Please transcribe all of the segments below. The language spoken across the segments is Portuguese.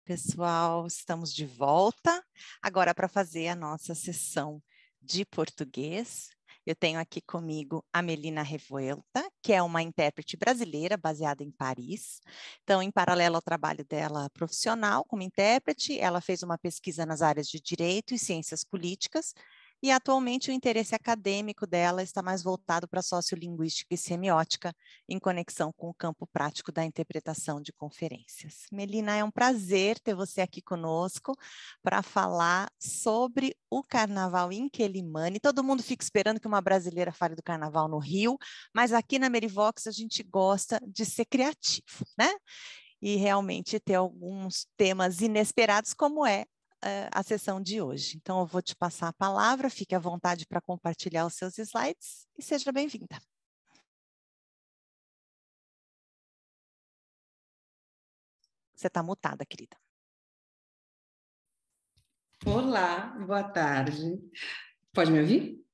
pessoal, estamos de volta agora para fazer a nossa sessão de português. Eu tenho aqui comigo a Melina Revuelta, que é uma intérprete brasileira baseada em Paris. Então, em paralelo ao trabalho dela profissional como intérprete, ela fez uma pesquisa nas áreas de direito e ciências políticas, e atualmente o interesse acadêmico dela está mais voltado para a sociolinguística e semiótica, em conexão com o campo prático da interpretação de conferências. Melina, é um prazer ter você aqui conosco para falar sobre o Carnaval em Quelimane. Todo mundo fica esperando que uma brasileira fale do Carnaval no Rio, mas aqui na Merivox a gente gosta de ser criativo, né? E realmente ter alguns temas inesperados, como é a sessão de hoje. Então, eu vou te passar a palavra, fique à vontade para compartilhar os seus slides e seja bem-vinda. Você está mutada, querida. Olá, boa tarde. Pode me ouvir?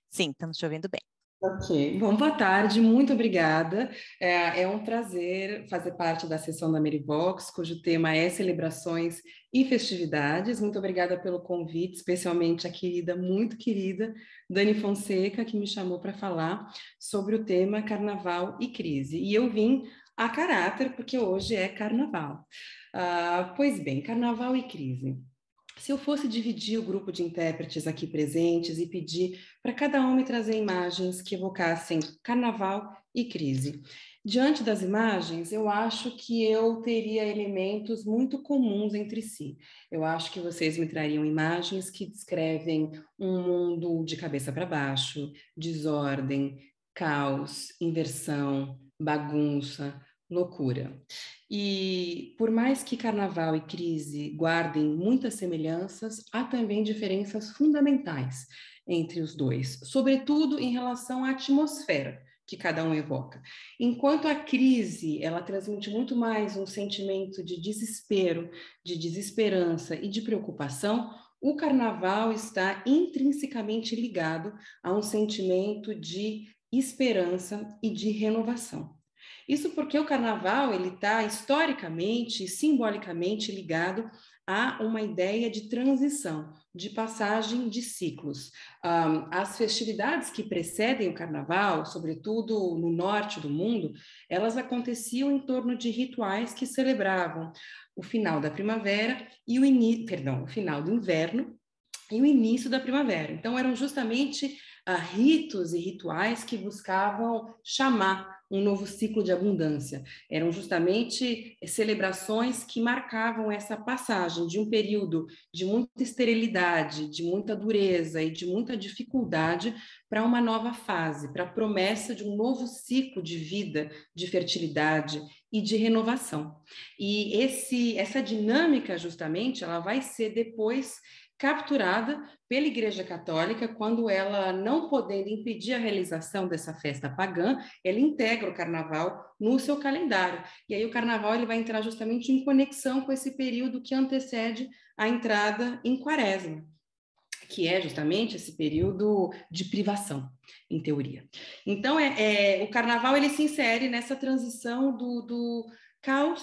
Sim, estamos te ouvindo bem. Ok, bom, boa tarde, muito obrigada. É um prazer fazer parte da sessão da Merivox, cujo tema é celebrações e festividades. Muito obrigada pelo convite, especialmente a querida, muito querida, Dani Fonseca, que me chamou para falar sobre o tema Carnaval e Crise. E eu vim a caráter, porque hoje é Carnaval. Pois bem, Carnaval e Crise. Se eu fosse dividir o grupo de intérpretes aqui presentes e pedir para cada um me trazer imagens que evocassem carnaval e crise. Diante das imagens, eu acho que eu teria elementos muito comuns entre si. Eu acho que vocês me trariam imagens que descrevem um mundo de cabeça para baixo, desordem, caos, inversão, bagunça, loucura. E por mais que carnaval e crise guardem muitas semelhanças, há também diferenças fundamentais entre os dois, sobretudo em relação à atmosfera que cada um evoca. Enquanto a crise, ela transmite muito mais um sentimento de desespero, de desesperança e de preocupação, o carnaval está intrinsecamente ligado a um sentimento de esperança e de renovação. Isso porque o carnaval ele está historicamente e simbolicamente ligado a uma ideia de transição, de passagem de ciclos. As festividades que precedem o carnaval, sobretudo no norte do mundo, elas aconteciam em torno de rituais que celebravam o final da primavera e o final do inverno e o início da primavera. Então, eram justamente ritos e rituais que buscavam chamar um novo ciclo de abundância. Eram justamente celebrações que marcavam essa passagem de um período de muita esterilidade, de muita dureza e de muita dificuldade para uma nova fase, para a promessa de um novo ciclo de vida, de fertilidade e de renovação. E essa dinâmica, justamente, ela vai ser depois capturada pela Igreja Católica quando ela, não podendo impedir a realização dessa festa pagã, ela integra o Carnaval no seu calendário. E aí o Carnaval ele vai entrar justamente em conexão com esse período que antecede a entrada em Quaresma, que é justamente esse período de privação, em teoria. Então, o Carnaval ele se insere nessa transição do caos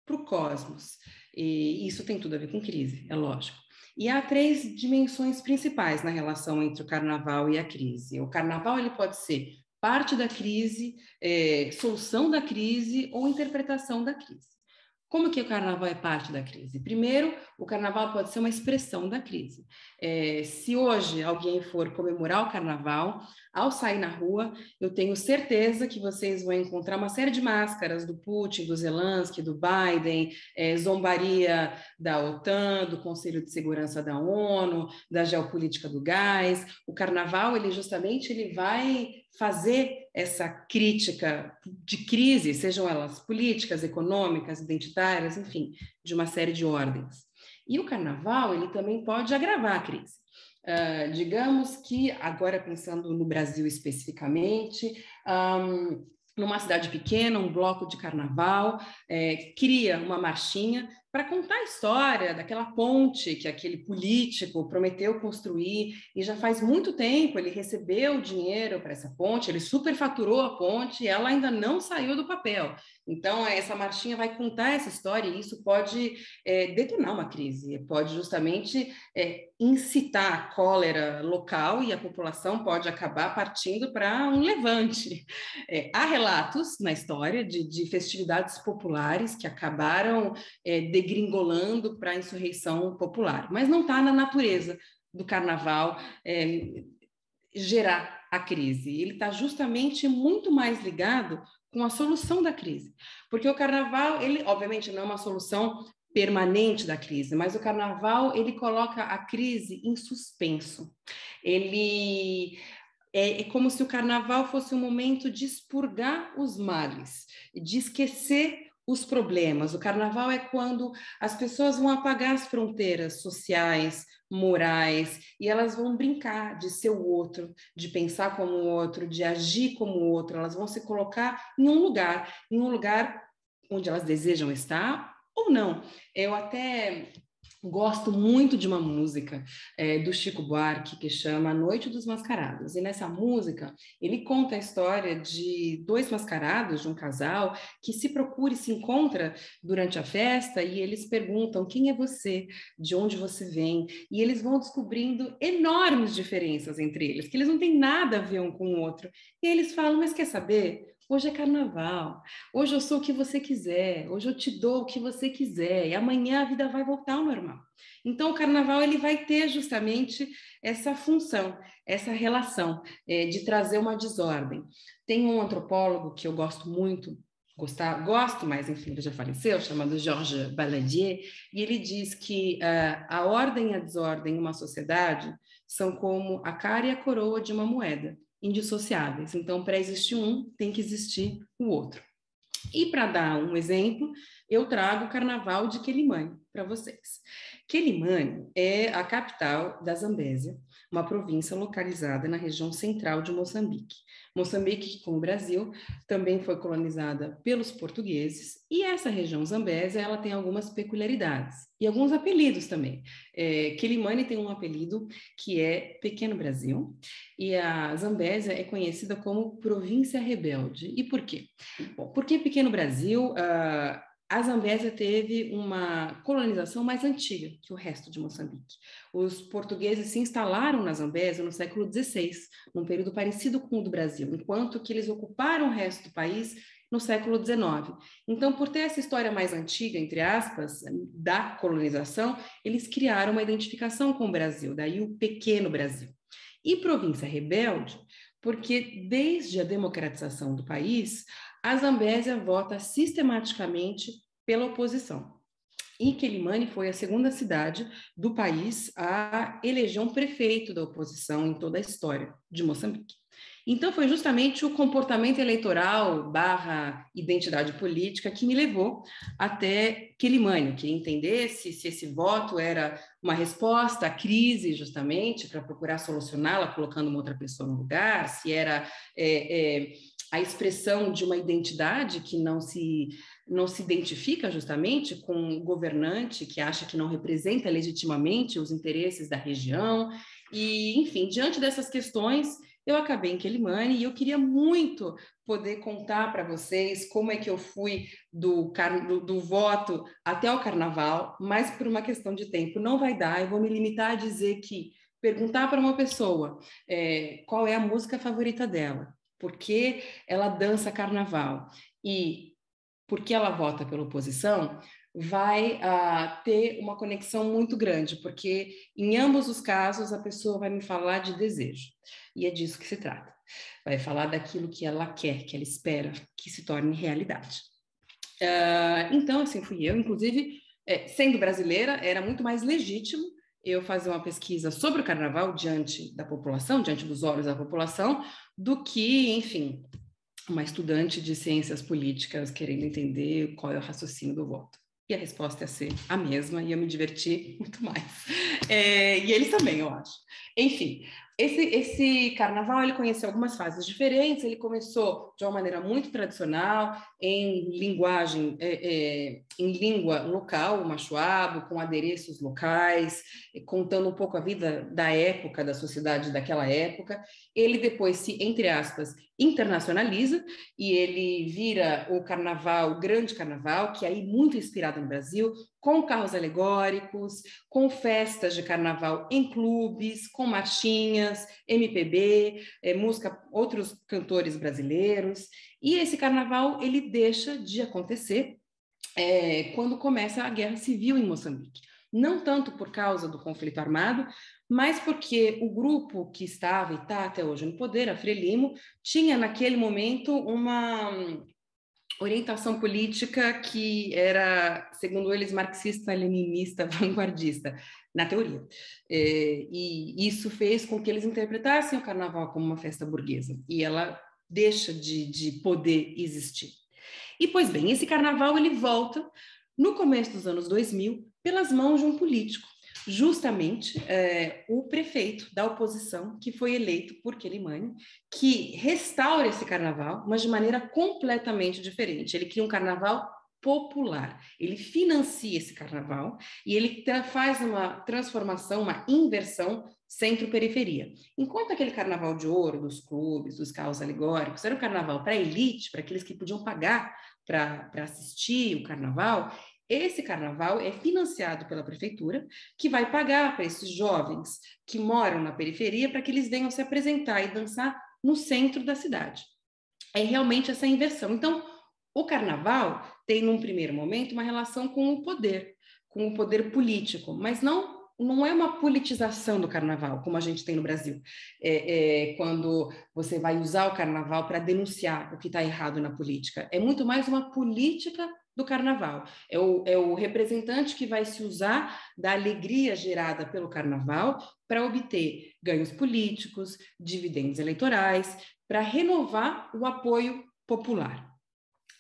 para o cosmos. E isso tem tudo a ver com crise, é lógico. E há três dimensões principais na relação entre o carnaval e a crise. O carnaval ele pode ser parte da crise, solução da crise ou interpretação da crise. Como que o carnaval é parte da crise? Primeiro, o carnaval pode ser uma expressão da crise. Se hoje alguém for comemorar o carnaval, ao sair na rua, eu tenho certeza que vocês vão encontrar uma série de máscaras do Putin, do Zelensky, do Biden, zombaria da OTAN, do Conselho de Segurança da ONU, da geopolítica do gás. O carnaval, ele vai fazer essa crítica de crise, sejam elas políticas, econômicas, identitárias, enfim, de uma série de ordens. E o carnaval, ele também pode agravar a crise. Digamos que, agora pensando no Brasil especificamente, numa cidade pequena, um bloco de carnaval, cria uma marchinha para contar a história daquela ponte que aquele político prometeu construir, e já faz muito tempo ele recebeu dinheiro para essa ponte, ele superfaturou a ponte e ela ainda não saiu do papel. Então, essa marchinha vai contar essa história e isso pode detonar uma crise, pode justamente incitar a cólera local e a população pode acabar partindo para um levante. Há relatos na história de festividades populares que acabaram degringolando para a insurreição popular, mas não está na natureza do carnaval gerar a crise. Ele está justamente muito mais ligado com a solução da crise, porque o carnaval, ele obviamente não é uma solução permanente da crise, mas o carnaval ele coloca a crise em suspenso. Ele é como se o carnaval fosse um momento de expurgar os males, de esquecer os problemas. O carnaval é quando as pessoas vão apagar as fronteiras sociais, morais, e elas vão brincar de ser o outro, de pensar como o outro, de agir como o outro. Elas vão se colocar em um lugar onde elas desejam estar ou não. Eu até gosto muito de uma música do Chico Buarque que chama Noite dos Mascarados. E nessa música ele conta a história de dois mascarados, de um casal, que se procura e se encontra durante a festa e eles perguntam quem é você, de onde você vem, e eles vão descobrindo enormes diferenças entre eles, que eles não têm nada a ver um com o outro. E eles falam, mas quer saber? Hoje é carnaval, hoje eu sou o que você quiser, hoje eu te dou o que você quiser, e amanhã a vida vai voltar ao normal. Então, o carnaval ele vai ter justamente essa função, essa relação de trazer uma desordem. Tem um antropólogo que eu gosto muito, gosto, mas enfim, ele já faleceu, chamado Georges Baladier, e ele diz que a ordem e a desordem em uma sociedade são como a cara e a coroa de uma moeda, indissociáveis. Então, para existir um, tem que existir o outro. E para dar um exemplo, eu trago o Carnaval de Quelimane para vocês. Quelimane é a capital da Zambésia, uma província localizada na região central de Moçambique. Moçambique, como o Brasil, também foi colonizada pelos portugueses, e essa região zambésia ela tem algumas peculiaridades e alguns apelidos também. Quelimane tem um apelido que é Pequeno Brasil, e a Zambésia é conhecida como Província Rebelde. E por quê? Bom, porque Pequeno Brasil, a Zambésia teve uma colonização mais antiga que o resto de Moçambique. Os portugueses se instalaram na Zambésia no século XVI, num período parecido com o do Brasil, enquanto que eles ocuparam o resto do país no século XIX. Então, por ter essa história mais antiga, entre aspas, da colonização, eles criaram uma identificação com o Brasil, daí o Pequeno Brasil. E Província Rebelde, porque desde a democratização do país, a Zambésia vota sistematicamente pela oposição. E Quelimane foi a segunda cidade do país a eleger um prefeito da oposição em toda a história de Moçambique. Então, foi justamente o comportamento eleitoral / identidade política que me levou até Quelimane. Eu queria entender se esse voto era uma resposta à crise, justamente, para procurar solucioná-la, colocando uma outra pessoa no lugar, se era a expressão de uma identidade que não se identifica justamente com um governante que acha que não representa legitimamente os interesses da região. E, enfim, diante dessas questões, eu acabei em Quelimane e eu queria muito poder contar para vocês como é que eu fui do voto até o carnaval, mas por uma questão de tempo não vai dar, eu vou me limitar a dizer que perguntar para uma pessoa qual é a música favorita dela, por que ela dança carnaval e por que ela vota pela oposição, vai ter uma conexão muito grande, porque em ambos os casos a pessoa vai me falar de desejo, e é disso que se trata. Vai falar daquilo que ela quer, que ela espera que se torne realidade. Então, assim, fui eu, inclusive, sendo brasileira, era muito mais legítimo eu fazer uma pesquisa sobre o carnaval diante da população, diante dos olhos da população, do que, enfim, uma estudante de ciências políticas querendo entender qual é o raciocínio do voto. E a resposta ia ser a mesma, e eu me diverti muito mais. E eles também, eu acho. Enfim, esse carnaval ele conheceu algumas fases diferentes. Ele começou de uma maneira muito tradicional, em linguagem, em língua local, o machuado, com adereços locais, contando um pouco a vida da época, da sociedade daquela época. Ele depois se, entre aspas, internacionaliza e ele vira o carnaval, o grande carnaval, que é aí muito inspirado no Brasil, com carros alegóricos, com festas de carnaval em clubes, com marchinhas, MPB, música, outros cantores brasileiros. E esse carnaval ele deixa de acontecer quando começa a Guerra Civil em Moçambique. Não tanto por causa do conflito armado, mas porque o grupo que estava e está até hoje no poder, a Frelimo, tinha naquele momento uma orientação política que era, segundo eles, marxista-leninista, vanguardista, na teoria. E isso fez com que eles interpretassem o carnaval como uma festa burguesa, e ela deixa de poder existir. E, pois bem, esse carnaval ele volta no começo dos anos 2000 pelas mãos de um político, justamente o prefeito da oposição, que foi eleito por Quelimane, que restaura esse carnaval, mas de maneira completamente diferente. Ele cria um carnaval popular, ele financia esse carnaval e ele faz uma transformação, uma inversão centro-periferia. Enquanto aquele carnaval de ouro dos clubes, dos carros alegóricos, era um carnaval para a elite, para aqueles que podiam pagar para assistir o carnaval, esse carnaval é financiado pela prefeitura, que vai pagar para esses jovens que moram na periferia para que eles venham se apresentar e dançar no centro da cidade. É realmente essa inversão. Então, o carnaval tem, num primeiro momento, uma relação com o poder político, mas não é uma politização do carnaval, como a gente tem no Brasil, quando você vai usar o carnaval para denunciar o que está errado na política. É muito mais uma política do carnaval. É o representante que vai se usar da alegria gerada pelo carnaval para obter ganhos políticos, dividendos eleitorais, para renovar o apoio popular.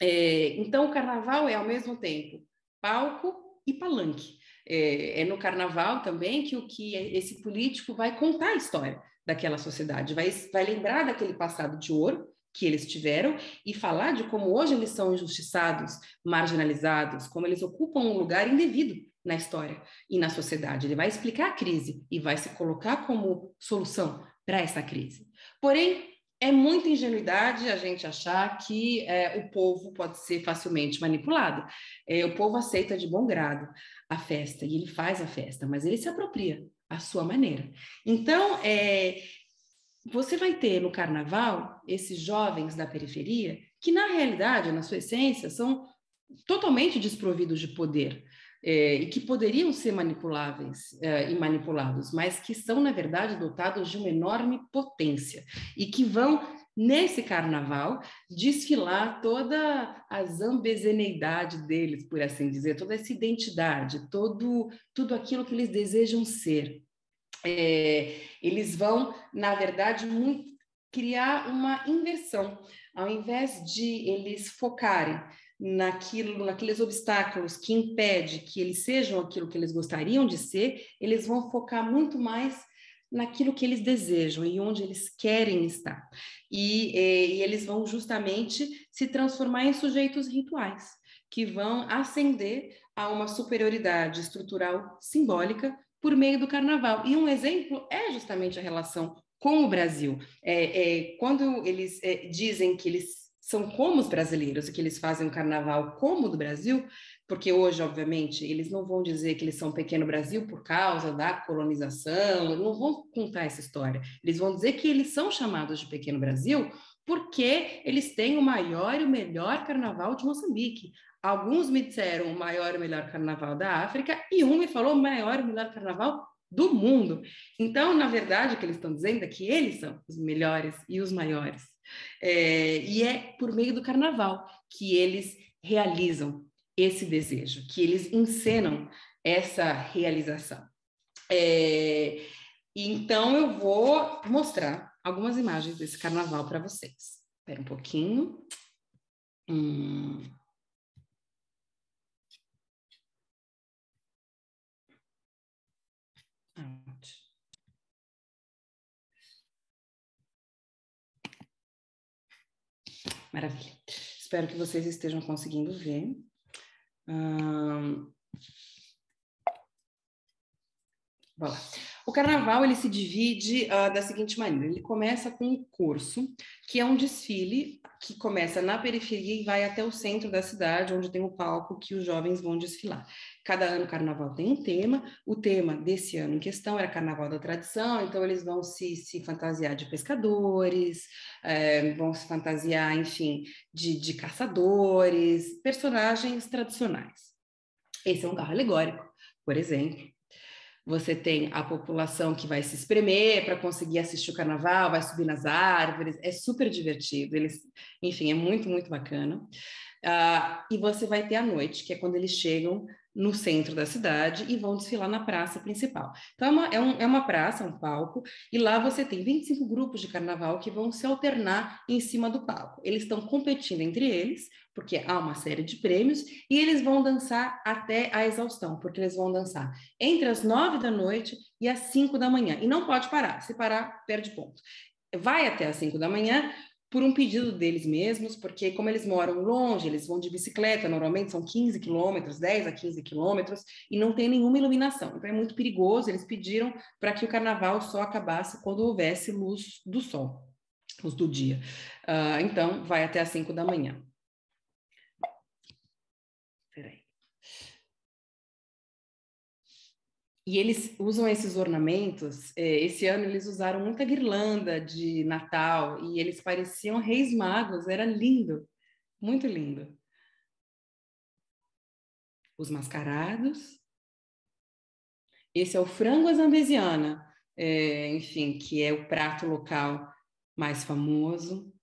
Então, o carnaval é, ao mesmo tempo, palco e palanque. É no carnaval também que esse político vai contar a história daquela sociedade, vai lembrar daquele passado de ouro que eles tiveram e falar de como hoje eles são injustiçados, marginalizados, como eles ocupam um lugar indevido na história e na sociedade. Ele vai explicar a crise e vai se colocar como solução para essa crise. Porém, é muita ingenuidade a gente achar que o povo pode ser facilmente manipulado. O povo aceita de bom grado a festa e ele faz a festa, mas ele se apropria à sua maneira. Então, você vai ter no carnaval esses jovens da periferia que, na realidade, na sua essência, são totalmente desprovidos de poder. E que poderiam ser manipuláveis e manipulados, mas que são, na verdade, dotados de uma enorme potência e que vão, nesse carnaval, desfilar toda a zambezeneidade deles, por assim dizer, toda essa identidade, tudo aquilo que eles desejam ser. Eles vão, na verdade, criar uma inversão. Ao invés de eles focarem naqueles obstáculos que impedem que eles sejam aquilo que eles gostariam de ser, eles vão focar muito mais naquilo que eles desejam e onde eles querem estar. E eles vão justamente se transformar em sujeitos rituais, que vão ascender a uma superioridade estrutural simbólica por meio do carnaval. E um exemplo é justamente a relação com o Brasil. Quando eles dizem que eles são como os brasileiros e que eles fazem o carnaval como o do Brasil, porque hoje, obviamente, eles não vão dizer que eles são pequeno Brasil por causa da colonização, não vão contar essa história. Eles vão dizer que eles são chamados de pequeno Brasil porque eles têm o maior e o melhor carnaval de Moçambique. Alguns me disseram o maior e o melhor carnaval da África e um me falou o maior e o melhor carnaval do mundo. Então, na verdade, o que eles estão dizendo é que eles são os melhores e os maiores. E é por meio do carnaval que eles realizam esse desejo, que eles encenam essa realização. Então, eu vou mostrar algumas imagens desse carnaval para vocês. Espera um pouquinho. Maravilha. Espero que vocês estejam conseguindo ver. Vamos lá. O carnaval ele se divide da seguinte maneira: ele começa com um curso, que é um desfile que começa na periferia e vai até o centro da cidade, onde tem o palco que os jovens vão desfilar. Cada ano o carnaval tem um tema. O tema desse ano em questão era Carnaval da Tradição, então eles vão se fantasiar de pescadores, vão se fantasiar, enfim, de caçadores, personagens tradicionais. Esse é um carro alegórico, por exemplo. Você tem a população que vai se espremer para conseguir assistir o carnaval, vai subir nas árvores, é super divertido, enfim, é muito, muito bacana. E você vai ter a noite, que é quando eles chegam no centro da cidade e vão desfilar na praça principal. Então, é uma praça, um palco, e lá você tem 25 grupos de carnaval que vão se alternar em cima do palco. Eles estão competindo entre eles, porque há uma série de prêmios, e eles vão dançar até a exaustão, porque eles vão dançar entre as 9 da noite e as 5 da manhã. E não pode parar, se parar, perde ponto. Vai até as 5 da manhã, por um pedido deles mesmos, porque como eles moram longe, eles vão de bicicleta, normalmente são 15 quilômetros, 10 a 15 quilômetros, e não tem nenhuma iluminação. Então é muito perigoso, eles pediram para que o carnaval só acabasse quando houvesse luz do sol, luz do dia. Então, vai até as 5 da manhã. Peraí. E eles usam esses ornamentos. Esse ano eles usaram muita guirlanda de Natal e eles pareciam reis magos, era lindo, muito lindo. Os mascarados. Esse é o frango à zambesiana, enfim, que é o prato local mais famoso.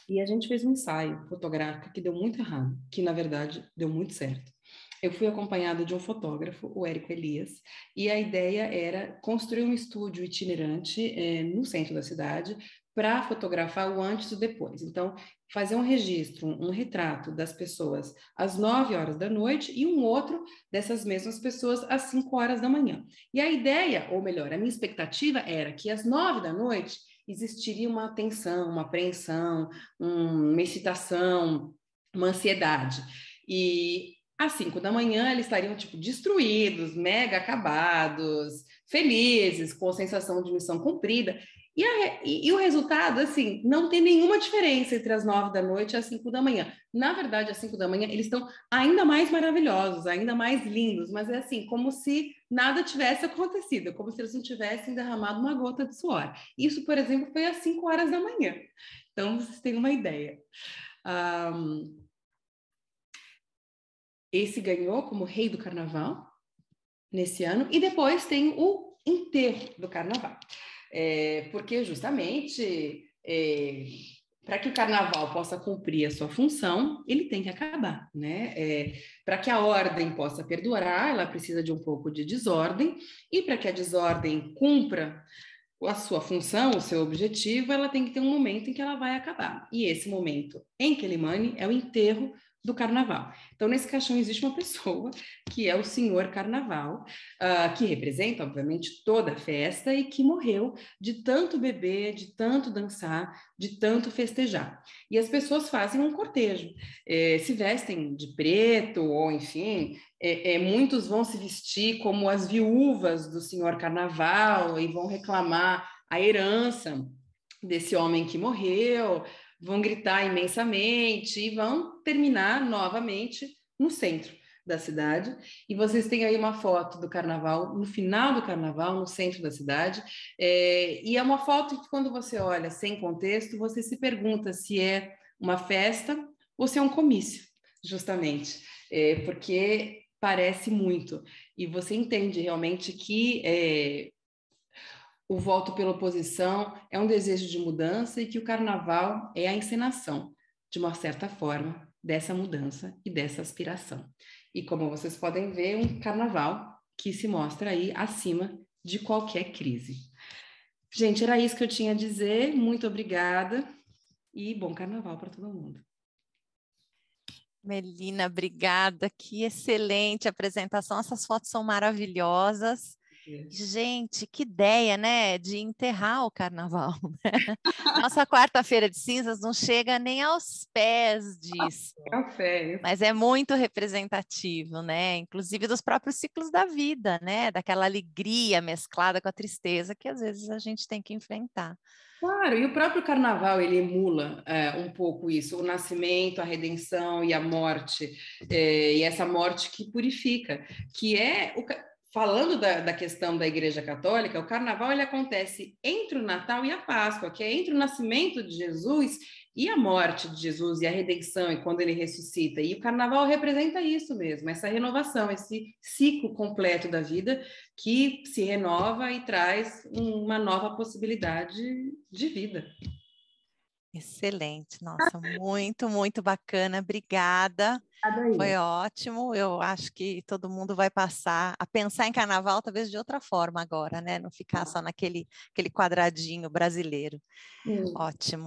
E a gente fez um ensaio fotográfico que deu muito errado, que na verdade deu muito certo. Eu fui acompanhada de um fotógrafo, o Érico Elias, e a ideia era construir um estúdio itinerante no centro da cidade para fotografar o antes e o depois. Então, fazer um registro, um retrato das pessoas às 9 horas da noite e um outro dessas mesmas pessoas às 5 horas da manhã. E a ideia, ou melhor, a minha expectativa era que às 9 da noite existiria uma tensão, uma apreensão, uma excitação, uma ansiedade. E às 5 da manhã eles estariam tipo destruídos, mega acabados, felizes, com a sensação de missão cumprida. E o resultado, assim, não tem nenhuma diferença entre as 9 da noite e as 5 da manhã. Na verdade, às 5 da manhã, eles estão ainda mais maravilhosos, ainda mais lindos, mas é assim, como se nada tivesse acontecido, como se eles não tivessem derramado uma gota de suor. Isso, por exemplo, foi às 5 horas da manhã. Então, vocês têm uma ideia. Esse ganhou como rei do carnaval nesse ano, e depois tem o enterro do carnaval. Porque justamente para que o carnaval possa cumprir a sua função, ele tem que acabar, né? Para que a ordem possa perdurar, ela precisa de um pouco de desordem, e para que a desordem cumpra a sua função, o seu objetivo, ela tem que ter um momento em que ela vai acabar. E esse momento em Quelimane é o enterro do carnaval. Então, nesse caixão existe uma pessoa que é o senhor Carnaval, que representa, obviamente, toda a festa e que morreu de tanto beber, de tanto dançar, de tanto festejar. E as pessoas fazem um cortejo, se vestem de preto, ou enfim, muitos vão se vestir como as viúvas do senhor Carnaval e vão reclamar a herança desse homem que morreu, vão gritar imensamente e vão terminar novamente no centro da cidade. E vocês têm aí uma foto do carnaval, no final do carnaval, no centro da cidade, e é uma foto que quando você olha sem contexto, você se pergunta se é uma festa ou se é um comício, justamente, porque parece muito, e você entende realmente que o voto pela oposição é um desejo de mudança e que o carnaval é a encenação, de uma certa forma, dessa mudança e dessa aspiração. E como vocês podem ver, um carnaval que se mostra aí acima de qualquer crise. Gente, era isso que eu tinha a dizer. Muito obrigada e bom carnaval para todo mundo. Melina, obrigada. Que excelente apresentação. Essas fotos são maravilhosas. Gente, que ideia, né, de enterrar o carnaval. Né? Nossa quarta-feira de cinzas não chega nem aos pés disso. Café. Mas é muito representativo, né? Inclusive dos próprios ciclos da vida, né? Daquela alegria mesclada com a tristeza que às vezes a gente tem que enfrentar. Claro, e o próprio carnaval ele emula um pouco isso, o nascimento, a redenção e a morte, e essa morte que purifica, que é falando da questão da Igreja Católica, o carnaval ele acontece entre o Natal e a Páscoa, que é entre o nascimento de Jesus e a morte de Jesus e a redenção, e quando ele ressuscita. E o carnaval representa isso mesmo, essa renovação, esse ciclo completo da vida que se renova e traz uma nova possibilidade de vida. Excelente, nossa, muito, muito bacana, obrigada. Foi ótimo. Eu acho que todo mundo vai passar a pensar em carnaval, talvez de outra forma agora, né? Não ficar só naquele quadradinho brasileiro. Ótimo.